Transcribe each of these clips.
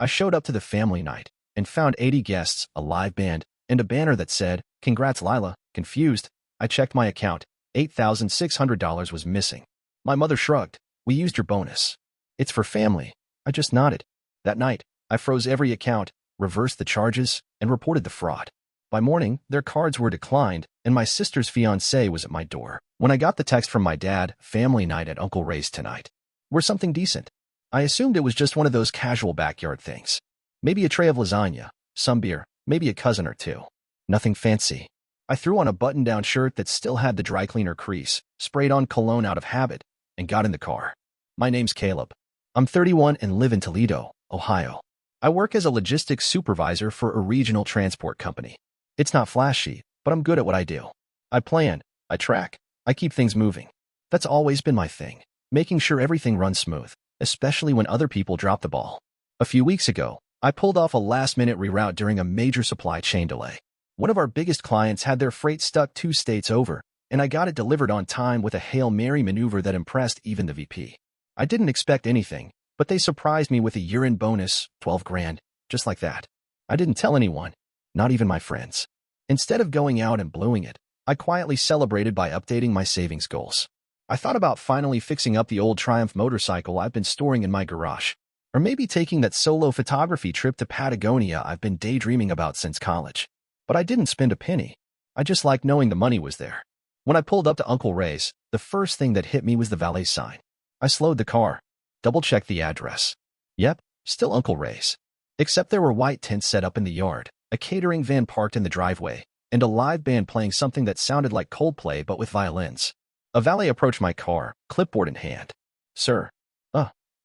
I showed up to the family night and found 80 guests, a live band, and a banner that said, "Congrats, Lila." Confused, I checked my account. $8,600 was missing. My mother shrugged. "We used your bonus. It's for family." I just nodded. That night, I froze every account, reversed the charges, and reported the fraud. By morning, their cards were declined, and my sister's fiancé was at my door. When I got the text from my dad, "Family night at Uncle Ray's tonight. We're something decent." I assumed it was just one of those casual backyard things. Maybe a tray of lasagna, some beer, maybe a cousin or two. Nothing fancy. I threw on a button-down shirt that still had the dry cleaner crease, sprayed on cologne out of habit, and got in the car. My name's Caleb. I'm 31 and live in Toledo, Ohio. I work as a logistics supervisor for a regional transport company. It's not flashy, but I'm good at what I do. I plan, I track, I keep things moving. That's always been my thing, making sure everything runs smooth, especially when other people drop the ball. A few weeks ago, I pulled off a last-minute reroute during a major supply chain delay. One of our biggest clients had their freight stuck 2 states over, and I got it delivered on time with a Hail Mary maneuver that impressed even the VP. I didn't expect anything, but they surprised me with a year-end bonus, 12 grand, just like that. I didn't tell anyone, not even my friends. Instead of going out and blowing it, I quietly celebrated by updating my savings goals. I thought about finally fixing up the old Triumph motorcycle I've been storing in my garage, or maybe taking that solo photography trip to Patagonia I've been daydreaming about since college. But I didn't spend a penny. I just liked knowing the money was there. When I pulled up to Uncle Ray's, the first thing that hit me was the valet sign. I slowed the car, double-checked the address. Yep, still Uncle Ray's. Except there were white tents set up in the yard, a catering van parked in the driveway, and a live band playing something that sounded like Coldplay but with violins. A valet approached my car, clipboard in hand. "Sir."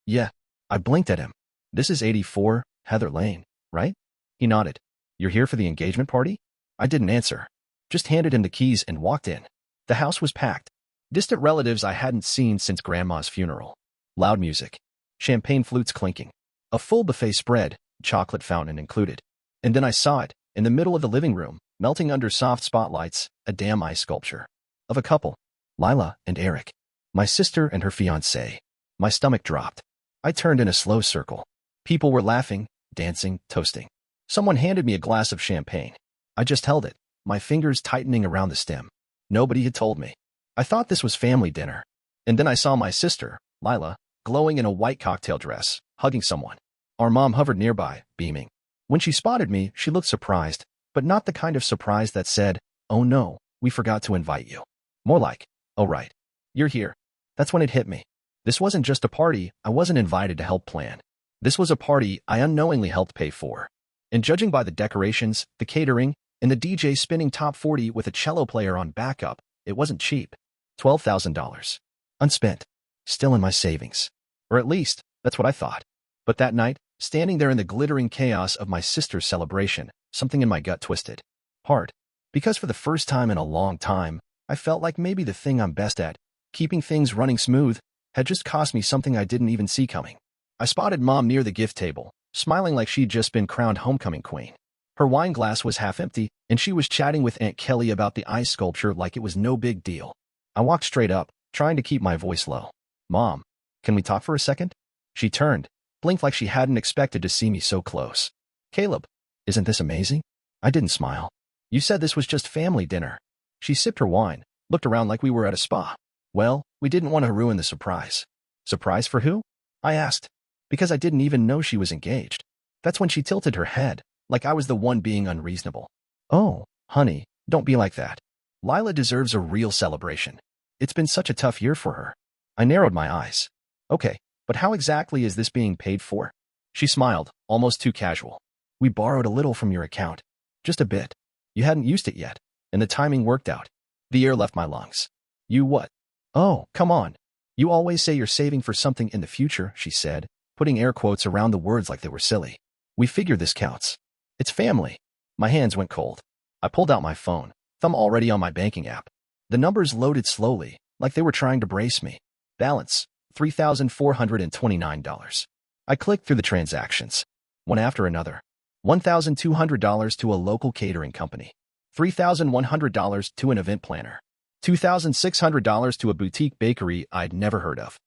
Yeah." I blinked at him. "This is 84 Heather Lane, right?" He nodded. "You're here for the engagement party?" I didn't answer. Just handed him the keys and walked in. The house was packed. Distant relatives I hadn't seen since Grandma's funeral. Loud music. Champagne flutes clinking. A full buffet spread, chocolate fountain included. And then I saw it, in the middle of the living room, melting under soft spotlights, a damn ice sculpture. Of a couple. Lila and Eric. My sister and her fiancé. My stomach dropped. I turned in a slow circle. People were laughing, dancing, toasting. Someone handed me a glass of champagne. I just held it, my fingers tightening around the stem. Nobody had told me. I thought this was family dinner. And then I saw my sister, Lila, glowing in a white cocktail dress, hugging someone. Our mom hovered nearby, beaming. When she spotted me, she looked surprised, but not the kind of surprise that said, "Oh no, we forgot to invite you." More like, "Oh right, you're here." That's when it hit me. This wasn't just a party I wasn't invited to help plan. This was a party I unknowingly helped pay for. And judging by the decorations, the catering, and the DJ spinning top 40 with a cello player on backup, it wasn't cheap. $12,000. Unspent. Still in my savings. Or at least, that's what I thought. But that night, standing there in the glittering chaos of my sister's celebration, something in my gut twisted. Hard. Because for the first time in a long time, I felt like maybe the thing I'm best at, keeping things running smooth, had just cost me something I didn't even see coming. I spotted Mom near the gift table, smiling like she'd just been crowned homecoming queen. Her wine glass was half empty, and she was chatting with Aunt Kelly about the ice sculpture like it was no big deal. I walked straight up, trying to keep my voice low. "Mom, can we talk for a second?" She turned, blinked like she hadn't expected to see me so close. "Caleb, isn't this amazing?" I didn't smile. "You said this was just family dinner." She sipped her wine, looked around like we were at a spa. "Well, we didn't want to ruin the surprise." "Surprise for who?" I asked. Because I didn't even know she was engaged. That's when she tilted her head, like I was the one being unreasonable. "Oh, honey, don't be like that. Lila deserves a real celebration. It's been such a tough year for her." I narrowed my eyes. "Okay, but how exactly is this being paid for?" She smiled, almost too casual. "We borrowed a little from your account. Just a bit. You hadn't used it yet, and the timing worked out." The air left my lungs. "You what?" "Oh, come on. You always say you're saving for something in the future," she said, putting air quotes around the words like they were silly. "We figure this counts. It's family." My hands went cold. I pulled out my phone, thumb already on my banking app. The numbers loaded slowly, like they were trying to brace me. Balance, $3,429. I clicked through the transactions, one after another. $1,200 to a local catering company. $3,100 to an event planner. $2,600 to a boutique bakery I'd never heard of.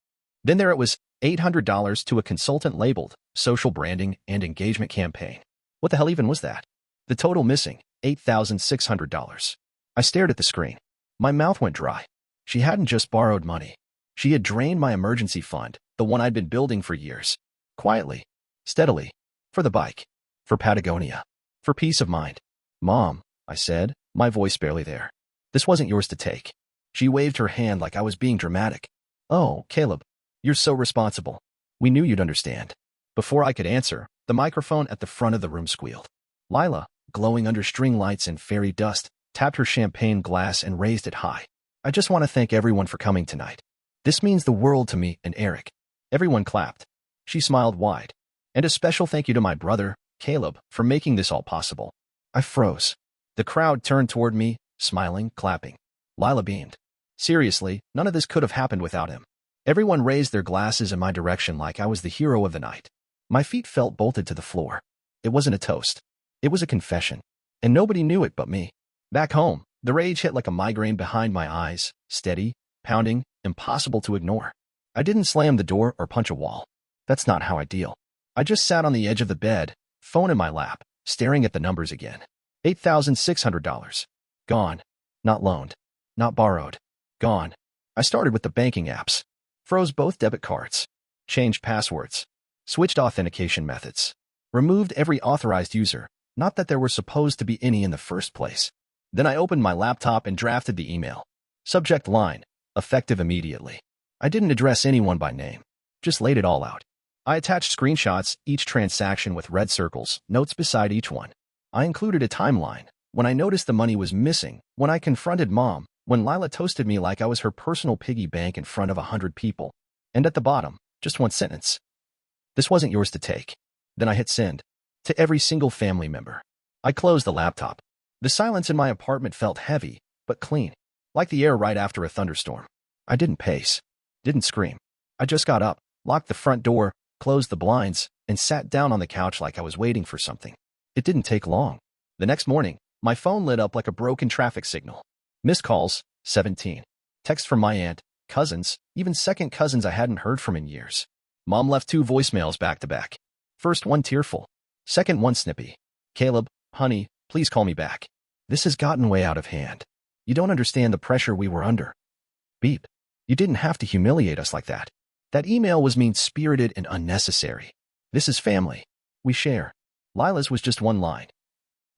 Then there it was, $800 to a consultant labeled social branding, and engagement campaign. What the hell even was that? The total missing, $8,600. I stared at the screen. My mouth went dry. She hadn't just borrowed money. She had drained my emergency fund, the one I'd been building for years. Quietly, steadily, for the bike, for Patagonia, for peace of mind. Mom, I said, my voice barely there. This wasn't yours to take. She waved her hand like I was being dramatic. Oh, Caleb, you're so responsible. We knew you'd understand. Before I could answer, the microphone at the front of the room squealed. Lila, glowing under string lights and fairy dust, tapped her champagne glass and raised it high. I just want to thank everyone for coming tonight. This means the world to me and Eric. Everyone clapped. She smiled wide. And a special thank you to my brother, Caleb, for making this all possible. I froze. The crowd turned toward me, smiling, clapping. Lila beamed. Seriously, none of this could have happened without him. Everyone raised their glasses in my direction like I was the hero of the night. My feet felt bolted to the floor. It wasn't a toast. It was a confession. And nobody knew it but me. Back home, the rage hit like a migraine behind my eyes, steady, pounding, impossible to ignore. I didn't slam the door or punch a wall. That's not how I deal. I just sat on the edge of the bed, phone in my lap, staring at the numbers again. $8,600. Gone. Not loaned. Not borrowed. Gone. I started with the banking apps. Froze both debit cards. Changed passwords. Switched authentication methods. Removed every authorized user, not that there were supposed to be any in the first place. Then I opened my laptop and drafted the email. Subject line, effective immediately. I didn't address anyone by name. Just laid it all out. I attached screenshots, each transaction with red circles, notes beside each one. I included a timeline. When I noticed the money was missing, when I confronted Mom, when Lila toasted me like I was her personal piggy bank in front of 100 people. And at the bottom, just one sentence. This wasn't yours to take. Then I hit send. To every single family member. I closed the laptop. The silence in my apartment felt heavy, but clean. Like the air right after a thunderstorm. I didn't pace. Didn't scream. I just got up, locked the front door, closed the blinds, and sat down on the couch like I was waiting for something. It didn't take long. The next morning, my phone lit up like a broken traffic signal. Missed calls, 17. Text from my aunt, cousins, even second cousins I hadn't heard from in years. Mom left 2 voicemails back to back. First one tearful. Second one snippy. Caleb, honey, please call me back. This has gotten way out of hand. You don't understand the pressure we were under. Beep. You didn't have to humiliate us like that. That email was mean-spirited and unnecessary. This is family. We share. Lila's was just one line.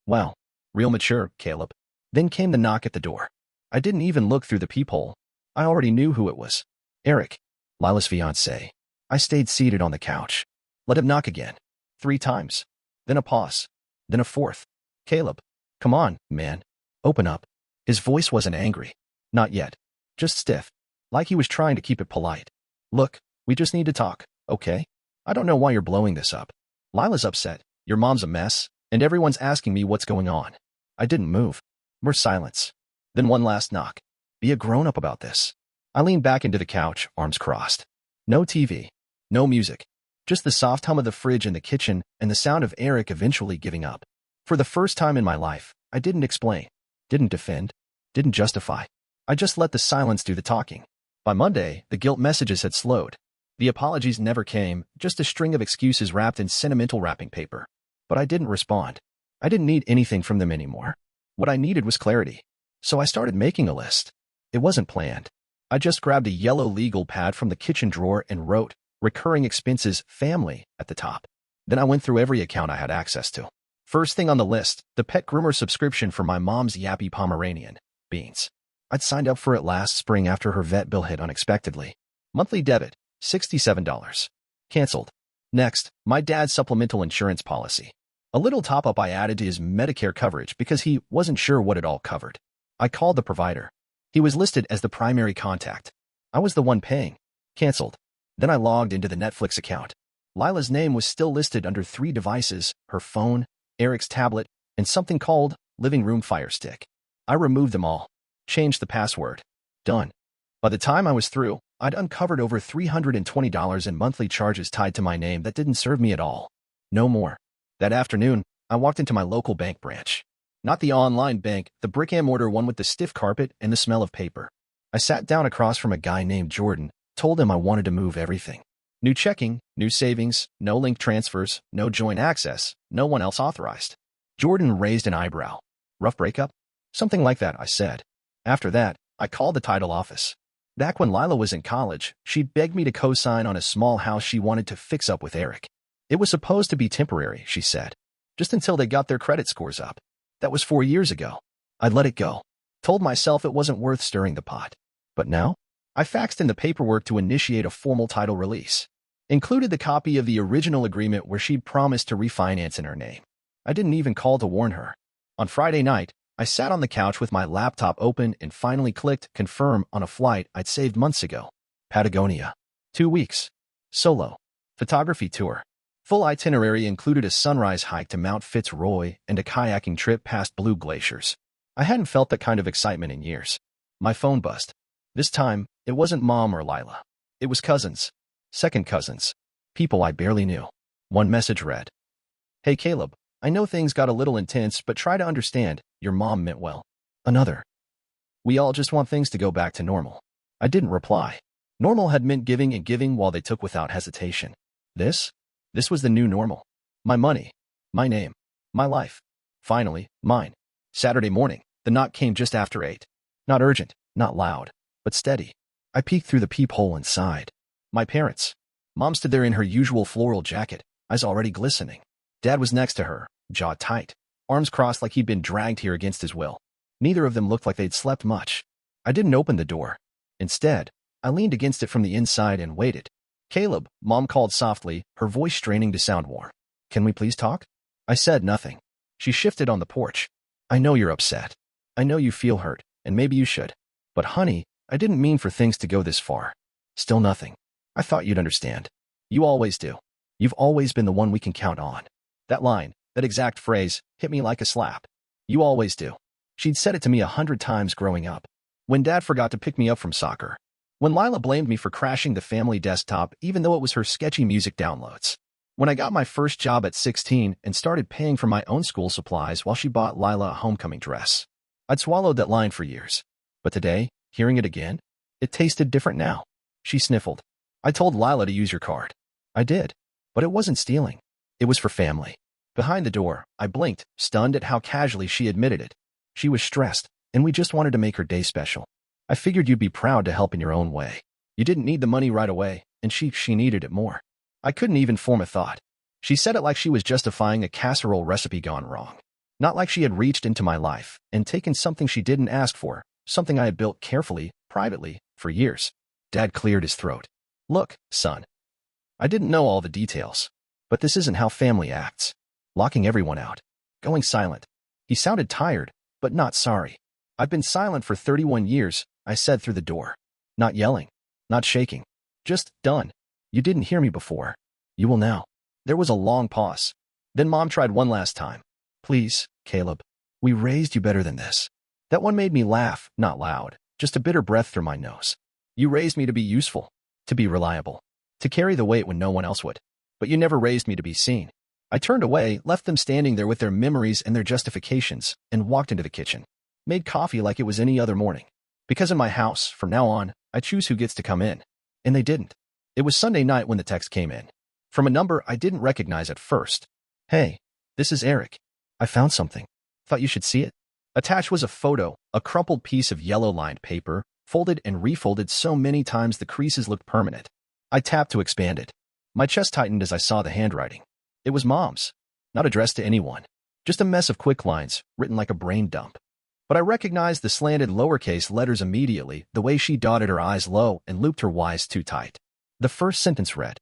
Wow. Real mature, Caleb. Then came the knock at the door. I didn't even look through the peephole. I already knew who it was. Eric, Lila's fiancé. I stayed seated on the couch. Let him knock again. 3 times. Then a pause. Then a 4th. Caleb. Come on, man. Open up. His voice wasn't angry. Not yet. Just stiff. Like he was trying to keep it polite. Look, we just need to talk, okay? I don't know why you're blowing this up. Lila's upset. Your mom's a mess, and everyone's asking me what's going on. I didn't move. More silence. Then one last knock. Be a grown-up about this. I leaned back into the couch, arms crossed. No TV. No music. Just the soft hum of the fridge in the kitchen and the sound of Eric eventually giving up. For the first time in my life, I didn't explain, didn't defend, didn't justify. I just let the silence do the talking. By Monday, the guilt messages had slowed. The apologies never came, just a string of excuses wrapped in sentimental wrapping paper. But I didn't respond. I didn't need anything from them anymore. What I needed was clarity. So I started making a list. It wasn't planned. I just grabbed a yellow legal pad from the kitchen drawer and wrote, recurring expenses, family, at the top. Then I went through every account I had access to. First thing on the list, the pet groomer subscription for my mom's yappy Pomeranian, Beans. I'd signed up for it last spring after her vet bill hit unexpectedly. Monthly debit, $67. Canceled. Next, my dad's supplemental insurance policy. A little top-up I added to his Medicare coverage because he wasn't sure what it all covered. I called the provider. He was listed as the primary contact. I was the one paying. Canceled. Then I logged into the Netflix account. Lila's name was still listed under 3 devices, her phone, Eric's tablet, and something called Living Room Fire Stick. I removed them all. Changed the password. Done. By the time I was through, I'd uncovered over $320 in monthly charges tied to my name that didn't serve me at all. No more. That afternoon, I walked into my local bank branch. Not the online bank, the brick-and-mortar one with the stiff carpet and the smell of paper. I sat down across from a guy named Jordan, told him I wanted to move everything. New checking, new savings, no link transfers, no joint access, no one else authorized. Jordan raised an eyebrow. Rough breakup? Something like that, I said. After that, I called the title office. Back when Lila was in college, she begged me to co-sign on a small house she wanted to fix up with Eric. It was supposed to be temporary, she said, just until they got their credit scores up. That was 4 years ago. I'd let it go. Told myself it wasn't worth stirring the pot. But now? I faxed in the paperwork to initiate a formal title release. Included the copy of the original agreement where she'd promised to refinance in her name. I didn't even call to warn her. On Friday night, I sat on the couch with my laptop open and finally clicked confirm on a flight I'd saved months ago. Patagonia. 2 weeks. Solo. Photography tour. Full itinerary included a sunrise hike to Mount Fitzroy and a kayaking trip past blue glaciers. I hadn't felt that kind of excitement in years. My phone buzzed. This time, it wasn't Mom or Lila. It was cousins. Second cousins. People I barely knew. One message read, "Hey Caleb, I know things got a little intense, but try to understand, your mom meant well." Another, "We all just want things to go back to normal." I didn't reply. Normal had meant giving and giving while they took without hesitation. This was the new normal. My money. My name. My life. Finally, mine. Saturday morning, the knock came just after 8. Not urgent, not loud, but steady. I peeked through the peephole inside. My parents. Mom stood there in her usual floral jacket, eyes already glistening. Dad was next to her, jaw tight, arms crossed like he'd been dragged here against his will. Neither of them looked like they'd slept much. I didn't open the door. Instead, I leaned against it from the inside and waited. "Caleb," Mom called softly, her voice straining to sound warm. "Can we please talk?" I said nothing. She shifted on the porch. "I know you're upset. I know you feel hurt, and maybe you should. But honey, I didn't mean for things to go this far. Still nothing. I thought you'd understand. You always do. You've always been the one we can count on." That line, that exact phrase, hit me like a slap. You always do. She'd said it to me 100 times growing up. When Dad forgot to pick me up from soccer. When Lila blamed me for crashing the family desktop even though it was her sketchy music downloads. When I got my first job at 16 and started paying for my own school supplies while she bought Lila a homecoming dress. I'd swallowed that line for years. But today, hearing it again, it tasted different now. She sniffled. "I told Lila to use your card." I did. But it wasn't stealing. It was for family. Behind the door, I blinked, stunned at how casually she admitted it. She was stressed, and we just wanted to make her day special. "I figured you'd be proud to help in your own way. You didn't need the money right away, and she needed it more." I couldn't even form a thought. She said it like she was justifying a casserole recipe gone wrong. Not like she had reached into my life and taken something she didn't ask for, something I had built carefully, privately, for years. Dad cleared his throat. "Look, son. I didn't know all the details, but this isn't how family acts. Locking everyone out. Going silent." He sounded tired, but not sorry. "I've been silent for 31 years, I said through the door. Not yelling. Not shaking. Just done. You didn't hear me before. You will now." There was a long pause. Then Mom tried one last time. "Please, Caleb. We raised you better than this." That one made me laugh, not loud, just a bitter breath through my nose. "You raised me to be useful, to be reliable, to carry the weight when no one else would. But you never raised me to be seen." I turned away, left them standing there with their memories and their justifications, and walked into the kitchen. Made coffee like it was any other morning. Because in my house, from now on, I choose who gets to come in. And they didn't. It was Sunday night when the text came in. From a number I didn't recognize at first. "Hey, this is Eric. I found something. Thought you should see it." Attached was a photo, a crumpled piece of yellow-lined paper, folded and refolded so many times the creases looked permanent. I tapped to expand it. My chest tightened as I saw the handwriting. It was Mom's. Not addressed to anyone. Just a mess of quick lines, written like a brain dump. But I recognized the slanted lowercase letters immediately, the way she dotted her I's low and looped her Y's too tight. The first sentence read,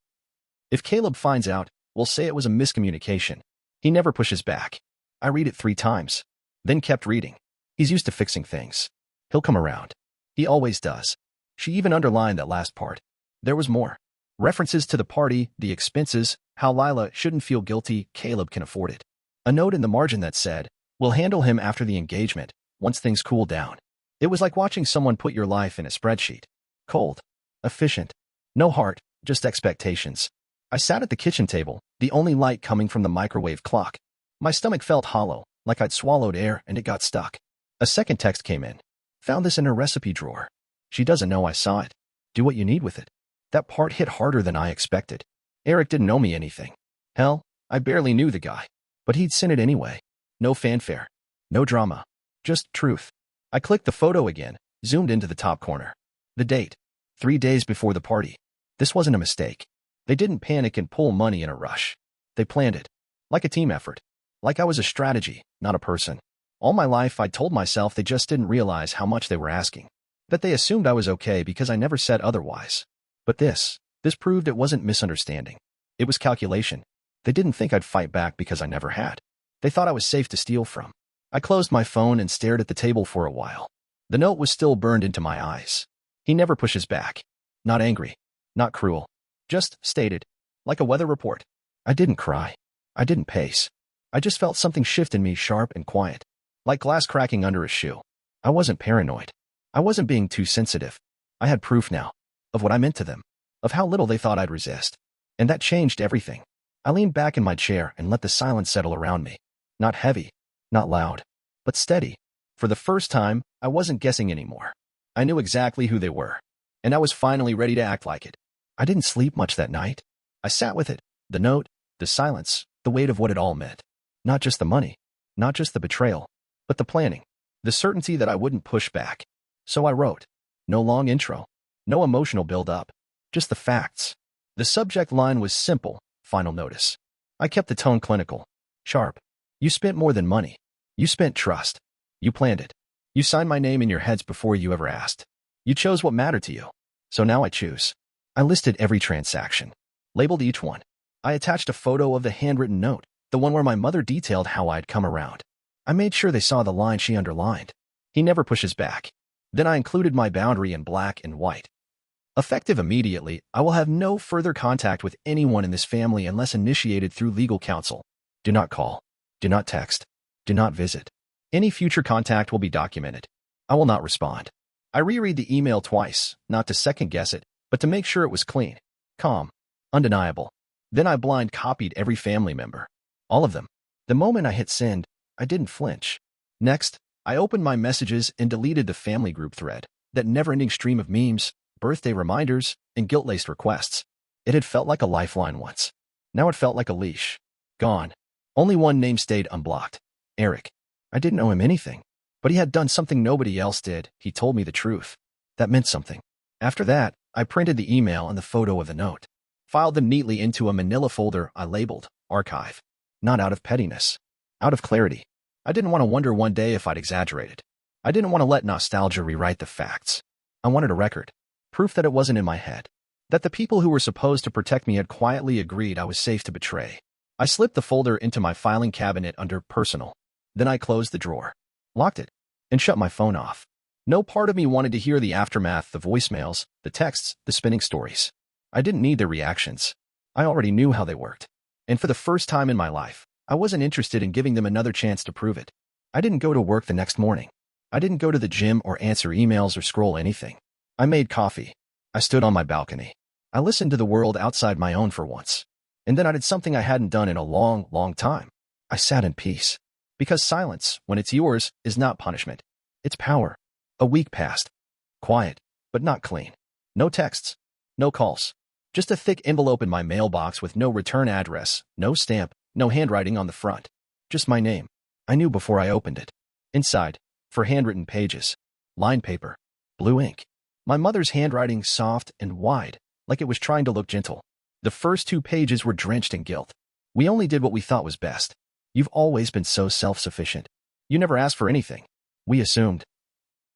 "If Caleb finds out, we'll say it was a miscommunication. He never pushes back." I read it 3 times, then kept reading. He's used to fixing things. He'll come around. He always does. She even underlined that last part. There was more. References to the party, the expenses, how Lila shouldn't feel guilty, Caleb can afford it. A note in the margin that said, "We'll handle him after the engagement, once things cool down." It was like watching someone put your life in a spreadsheet. Cold. Efficient. No heart, just expectations. I sat at the kitchen table, the only light coming from the microwave clock. My stomach felt hollow, like I'd swallowed air and it got stuck. A second text came in. "Found this in her recipe drawer. She doesn't know I saw it. Do what you need with it." That part hit harder than I expected. Eric didn't owe me anything. Hell, I barely knew the guy. But he'd sent it anyway. No fanfare. No drama. Just truth. I clicked the photo again, zoomed into the top corner. The date. 3 days before the party. This wasn't a mistake. They didn't panic and pull money in a rush. They planned it. Like a team effort. Like I was a strategy, not a person. All my life I'd told myself they just didn't realize how much they were asking. That they assumed I was okay because I never said otherwise. But this proved it wasn't misunderstanding. It was calculation. They didn't think I'd fight back because I never had. They thought I was safe to steal from. I closed my phone and stared at the table for a while. The note was still burned into my eyes. He never pushes back. Not angry. Not cruel. Just stated. Like a weather report. I didn't cry. I didn't pace. I just felt something shift in me, sharp and quiet. Like glass cracking under a shoe. I wasn't paranoid. I wasn't being too sensitive. I had proof now. Of what I meant to them. Of how little they thought I'd resist. And that changed everything. I leaned back in my chair and let the silence settle around me. Not heavy. Not loud. But steady. For the first time, I wasn't guessing anymore. I knew exactly who they were. And I was finally ready to act like it. I didn't sleep much that night. I sat with it. The note. The silence. The weight of what it all meant. Not just the money. Not just the betrayal. But the planning. The certainty that I wouldn't push back. So I wrote. No long intro. No emotional build-up. Just the facts. The subject line was simple. Final notice. I kept the tone clinical. Sharp. You spent more than money. You spent trust. You planned it. You signed my name in your heads before you ever asked. You chose what mattered to you. So now I choose. I listed every transaction. Labeled each one. I attached a photo of the handwritten note, the one where my mother detailed how I'd come around. I made sure they saw the line she underlined. He never pushes back. Then I included my boundary in black and white. Effective immediately, I will have no further contact with anyone in this family unless initiated through legal counsel. Do not call. Do not text. Do not visit. Any future contact will be documented. I will not respond. I reread the email twice, not to second-guess it, but to make sure it was clean, calm, undeniable. Then I blind copied every family member. All of them. The moment I hit send, I didn't flinch. Next, I opened my messages and deleted the family group thread, that never-ending stream of memes, birthday reminders, and guilt-laced requests. It had felt like a lifeline once. Now it felt like a leash. Gone. Only one name stayed unblocked. Eric. I didn't owe him anything. But he had done something nobody else did. He told me the truth. That meant something. After that, I printed the email and the photo of the note. Filed them neatly into a manila folder I labeled Archive. Not out of pettiness. Out of clarity. I didn't want to wonder one day if I'd exaggerated. I didn't want to let nostalgia rewrite the facts. I wanted a record. Proof that it wasn't in my head. That the people who were supposed to protect me had quietly agreed I was safe to betray. I slipped the folder into my filing cabinet under Personal. Then I closed the drawer. Locked it. And shut my phone off. No part of me wanted to hear the aftermath, the voicemails, the texts, the spinning stories. I didn't need their reactions. I already knew how they worked. And for the first time in my life, I wasn't interested in giving them another chance to prove it. I didn't go to work the next morning. I didn't go to the gym or answer emails or scroll anything. I made coffee. I stood on my balcony. I listened to the world outside my own for once. And then I did something I hadn't done in a long, long time. I sat in peace. Because silence, when it's yours, is not punishment. It's power. A week passed. Quiet, but not clean. No texts. No calls. Just a thick envelope in my mailbox with no return address, no stamp, no handwriting on the front. Just my name. I knew before I opened it. Inside, for handwritten pages. Lined paper. Blue ink. My mother's handwriting soft and wide, like it was trying to look gentle. The first 2 pages were drenched in guilt. We only did what we thought was best. You've always been so self-sufficient. You never asked for anything. We assumed.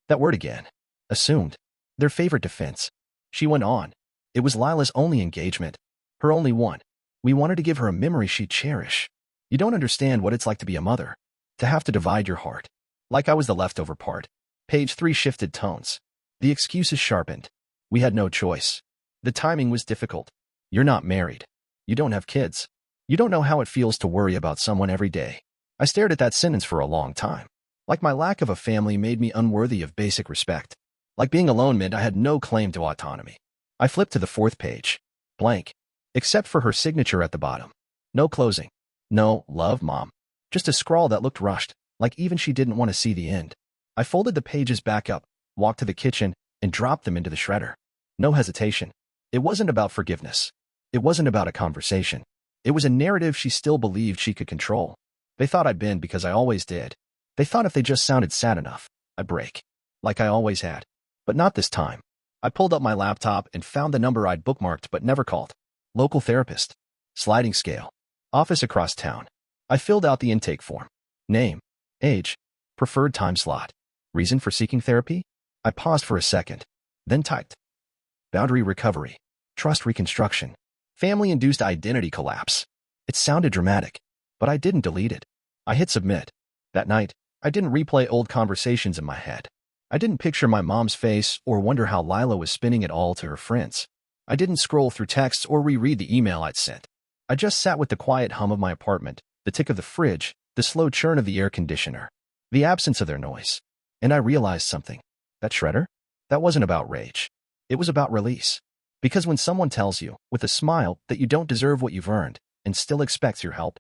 That word again. Assumed. Their favorite defense. She went on. It was Lila's only engagement. Her only one. We wanted to give her a memory she'd cherish. You don't understand what it's like to be a mother. To have to divide your heart. Like I was the leftover part. Page 3 shifted tones. The excuses sharpened. We had no choice. The timing was difficult. You're not married. You don't have kids. You don't know how it feels to worry about someone every day. I stared at that sentence for a long time. Like my lack of a family made me unworthy of basic respect. Like being alone meant I had no claim to autonomy. I flipped to the 4th page. Blank. Except for her signature at the bottom. No closing. No, love, Mom. Just a scrawl that looked rushed, like even she didn't want to see the end. I folded the pages back up, walked to the kitchen, and dropped them into the shredder. No hesitation. It wasn't about forgiveness. It wasn't about a conversation. It was a narrative she still believed she could control. They thought I'd been because I always did. They thought if they just sounded sad enough, I'd break. Like I always had. But not this time. I pulled up my laptop and found the number I'd bookmarked but never called. Local therapist. Sliding scale. Office across town. I filled out the intake form. Name. Age. Preferred time slot. Reason for seeking therapy? I paused for a second. Then typed. Boundary recovery. Trust reconstruction. Family-induced identity collapse. It sounded dramatic, but I didn't delete it. I hit submit. That night, I didn't replay old conversations in my head. I didn't picture my mom's face or wonder how Lila was spinning it all to her friends. I didn't scroll through texts or reread the email I'd sent. I just sat with the quiet hum of my apartment, the tick of the fridge, the slow churn of the air conditioner, the absence of their noise. And I realized something. That shredder? That wasn't about rage. It was about release. Because when someone tells you, with a smile, that you don't deserve what you've earned and still expects your help,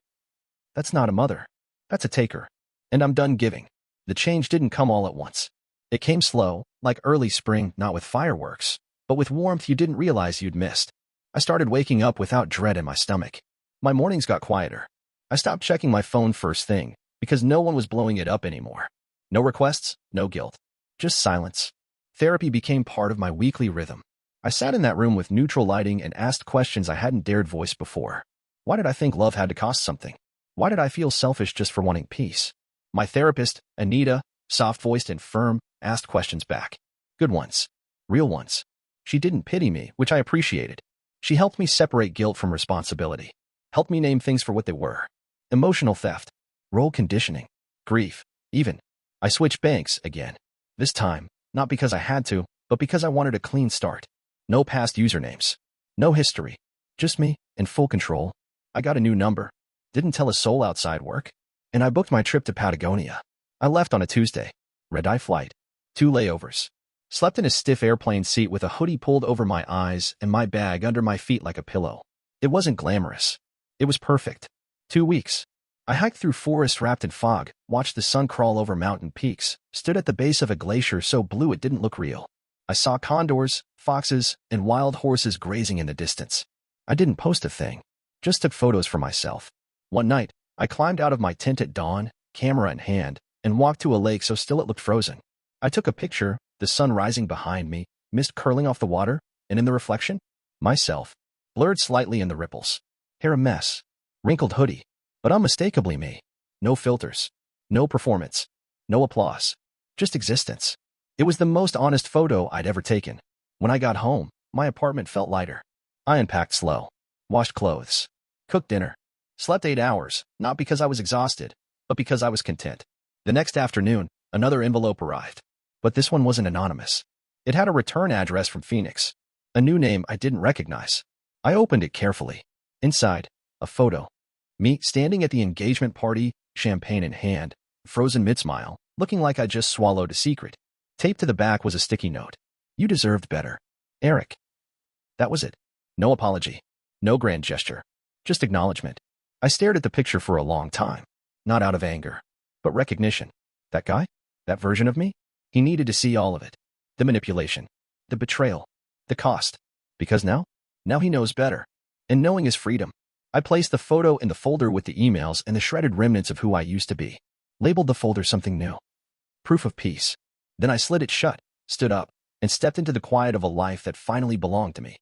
that's not a mother. That's a taker. And I'm done giving. The change didn't come all at once. It came slow, like early spring, not with fireworks, but with warmth you didn't realize you'd missed. I started waking up without dread in my stomach. My mornings got quieter. I stopped checking my phone first thing, because no one was blowing it up anymore. No requests, no guilt. Just silence. Therapy became part of my weekly rhythm. I sat in that room with neutral lighting and asked questions I hadn't dared voice before. Why did I think love had to cost something? Why did I feel selfish just for wanting peace? My therapist, Anita, soft-voiced and firm, asked questions back. Good ones. Real ones. She didn't pity me, which I appreciated. She helped me separate guilt from responsibility. Helped me name things for what they were. Emotional theft. Role conditioning. Grief. Even. I switched banks again. This time, not because I had to, but because I wanted a clean start. No past usernames. No history. Just me, in full control. I got a new number. Didn't tell a soul outside work. And I booked my trip to Patagonia. I left on a Tuesday. Red-eye flight. 2 layovers. Slept in a stiff airplane seat with a hoodie pulled over my eyes and my bag under my feet like a pillow. It wasn't glamorous. It was perfect. 2 weeks. I hiked through forest wrapped in fog, watched the sun crawl over mountain peaks, stood at the base of a glacier so blue it didn't look real. I saw condors, foxes, and wild horses grazing in the distance. I didn't post a thing. Just took photos for myself. One night, I climbed out of my tent at dawn, camera in hand, and walked to a lake so still it looked frozen. I took a picture, the sun rising behind me, mist curling off the water, and in the reflection, myself, blurred slightly in the ripples. Hair a mess. Wrinkled hoodie. But unmistakably me. No filters. No performance. No applause. Just existence. It was the most honest photo I'd ever taken. When I got home, my apartment felt lighter. I unpacked slow. Washed clothes. Cooked dinner. Slept 8 hours, not because I was exhausted, but because I was content. The next afternoon, another envelope arrived. But this one wasn't anonymous. It had a return address from Phoenix. A new name I didn't recognize. I opened it carefully. Inside, a photo. Me standing at the engagement party, champagne in hand, frozen mid-smile, looking like I just swallowed a secret. Taped to the back was a sticky note. You deserved better. Eric. That was it. No apology. No grand gesture. Just acknowledgement. I stared at the picture for a long time. Not out of anger, but recognition. That guy? That version of me? He needed to see all of it. The manipulation. The betrayal. The cost. Because now he knows better. And knowing is freedom. I placed the photo in the folder with the emails and the shredded remnants of who I used to be. Labeled the folder something new. Proof of peace. Then I slid it shut, stood up, and stepped into the quiet of a life that finally belonged to me.